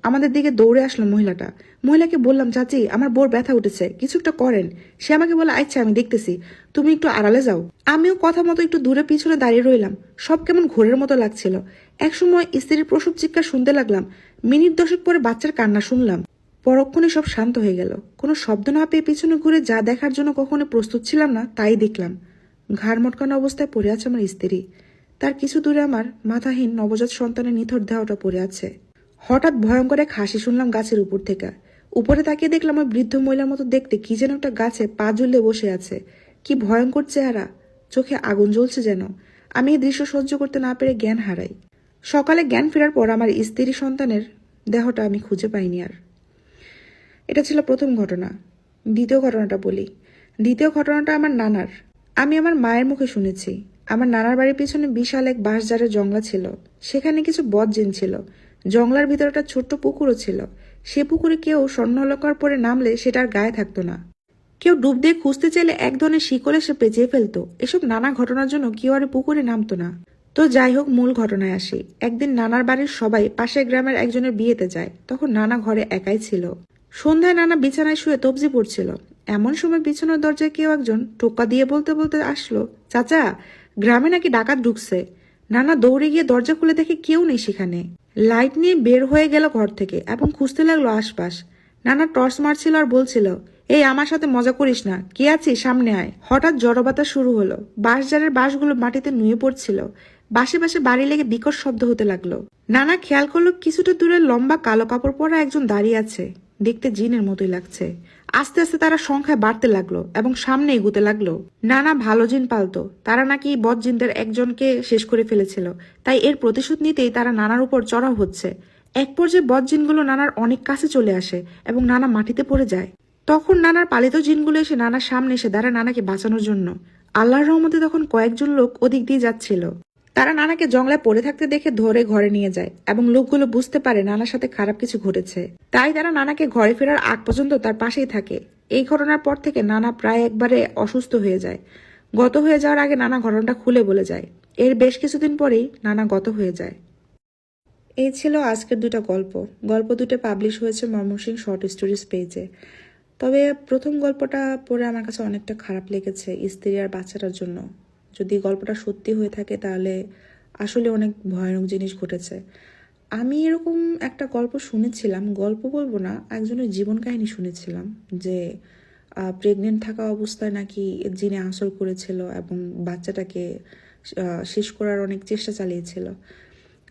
আমাদের দিকে দৌড়ে আসলো মহিলাটা। মহিলাকে বললাম, চাচি আমার বোর ব্যথা উঠেছে, কিছু একটা করেন। সে আমাকে বলে, আচ্ছা আমি দেখতেছি, তুমি একটু আড়ালে যাও। আমিও কথা মতো একটু দূরে পিছনে দাঁড়িয়ে রইলাম। সব কেমন ঘোরের মতো লাগছিল। একসময় স্ত্রীর প্রসব চিৎকার শুনতে লাগলাম। মিনিট 10 পরে বাচ্চার কান্না শুনলাম। পরক্ষণে সব শান্ত হয়ে গেল। কোনো শব্দ না পেয়ে পিছনে ঘুরে যা দেখার জন্য কখনো প্রস্তুত ছিলাম না তাই দেখলাম। ঘাড় মটকানো অবস্থায় পড়ে আছে আমার স্ত্রী। তার কিছু দূরে আমার মাথাহীন নবজাত সন্তানের নিথর দেহটা পড়ে আছে। হঠাৎ ভয়ঙ্কর এক হাসি শুনলাম গাছের উপর থেকে। উপরে তাকিয়ে দেখলাম ওই বৃদ্ধ মহিলার মতো দেখতে কি যেন একটা গাছে পা ঝুলিয়ে বসে আছে। কি ভয়ঙ্কর চেহারা, চোখে আগুন জ্বলছে যেন। আমি এই দৃশ্য সহ্য করতে না পেরে জ্ঞান হারাই। সকালে জ্ঞান ফেরার পর আমার স্ত্রী সন্তানের দেহটা আমি খুঁজে পাইনি আর। এটা ছিল প্রথম ঘটনা। দ্বিতীয় ঘটনাটা বলি। দ্বিতীয় ঘটনাটা আমার নানার। আমি আমার মায়ের মুখে শুনেছি। আমার নানার বাড়ির পিছনে বিশাল এক বাঁশঝাড়ের জংলা ছিল। সেখানে কিছু বদজিন ছিল। জংলার ভিতরে একটা ছোট্ট পুকুরও ছিল। সে পুকুরে কেউ স্বর্ণালঙ্কার পরে নামলে সেটা আর গায়ে থাকতো না। কেউ ডুব দিয়ে খুঁজতে চাইলে এক ধরনের শিকলে সে পেঁচিয়ে ফেলতো। এসব নানা ঘটনার জন্য কেউ আর পুকুরে নামতো না। তো যাই হোক, মূল ঘটনায় আসি। একদিন নানার বাড়ির সবাই পাশের গ্রামের একজনের বিয়েতে যায়। তখন নানা ঘরে একাই ছিল। সন্ধ্যায় নানা বিছানায় শুয়ে তবজি পড়ছিল। এমন সময় বিছানার দরজায় কেউ একজন টোকা দিয়ে বলতে বলতে আসলো, চাচা, গ্রামে নাকি ডাকাত ঢুকছে। নানা দৌড়ে গিয়ে দরজা খুলে দেখে কেউ নেই সেখানে। লাইট নিয়ে বের হয়ে গেল ঘর থেকে এবং খুঁজতে লাগলো আশপাশ। নানা টর্চ মারছিল আর বলছিল, এই আমার সাথে মজা করিস না, কে আছিস সামনে আয়। হঠাৎ জড়বাতাস শুরু হলো। বাঁশঝাড়ের বাঁশগুলো মাটিতে নুয়ে পড়ছিল। বাসে বাসে বাড়ি লেগে বিকট শব্দ হতে লাগলো। নানা খেয়াল করলো কিছুটা দূরে লম্বা কালো কাপড় পরা একজন দাঁড়িয়ে আছে। দেখতে জিনের মতোই লাগছে। আস্তে আস্তে তারা সংখ্যায় বাড়তে লাগলো এবং সামনে এগুতে লাগলো। নানা ভালো জিন পালতো। তারা নাকি বদ জিনদের একজনকে শেষ করে ফেলেছিল। তাই এর প্রতিশোধ নিতেই তারা নানার উপর চড়াও হচ্ছে। এক পর্যায়ে বদ জিনগুলো নানার অনেক কাছে চলে আসে এবং নানা মাটিতে পড়ে যায়। তখন নানার পালিত জিনগুলো এসে নানার সামনে এসে দাঁড়ায় নানাকে বাঁচানোর জন্য। আল্লাহর রহমতে তখন কয়েকজন লোক ওদিক দিয়ে যাচ্ছিল। তারা নানাকে জংলায় পড়ে থাকতে দেখে ধরে ঘরে নিয়ে যায় এবং লোকগুলো বুঝতে পারে নানার সাথে খারাপ কিছু ঘটেছে। তাই তারা নানাকে ঘরে ফেরার আগ পর্যন্ত তার পাশেই থাকে। এই ঘটনার পর থেকে নানা প্রায় একবারে অসুস্থ হয়ে যায়। গত হয়ে যাওয়ার আগে নানা ঘটনাটা খুলে বলে যায়। এর বেশ কিছুদিন পরেই নানা গত হয়ে যায়। এই ছিল আজকের দুটো গল্প। গল্প দুটো পাবলিশ হয়েছে ময়মনসিংহ শর্ট স্টোরিজ পেজে। তবে প্রথম গল্পটা পড়ে আমার কাছে অনেকটা খারাপ লেগেছে স্ত্রী আর বাচ্চাটার জন্য। যদি গল্পটা সত্যি হয়ে থাকে তাহলে আসলে অনেক ভয়ানক জিনিস ঘটেছে। আমি এরকম একটা গল্প শুনেছিলাম, গল্প বলবো না, একজনের জীবন কাহিনী শুনেছিলাম যে প্রেগনেন্ট থাকা অবস্থায় নাকি জিনে আসর করেছিল এবং বাচ্চাটাকে শেষ করার অনেক চেষ্টা চালিয়েছিল।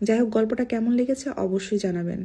যাই হোক, গল্পটা কেমন লেগেছে অবশ্যই জানাবেন।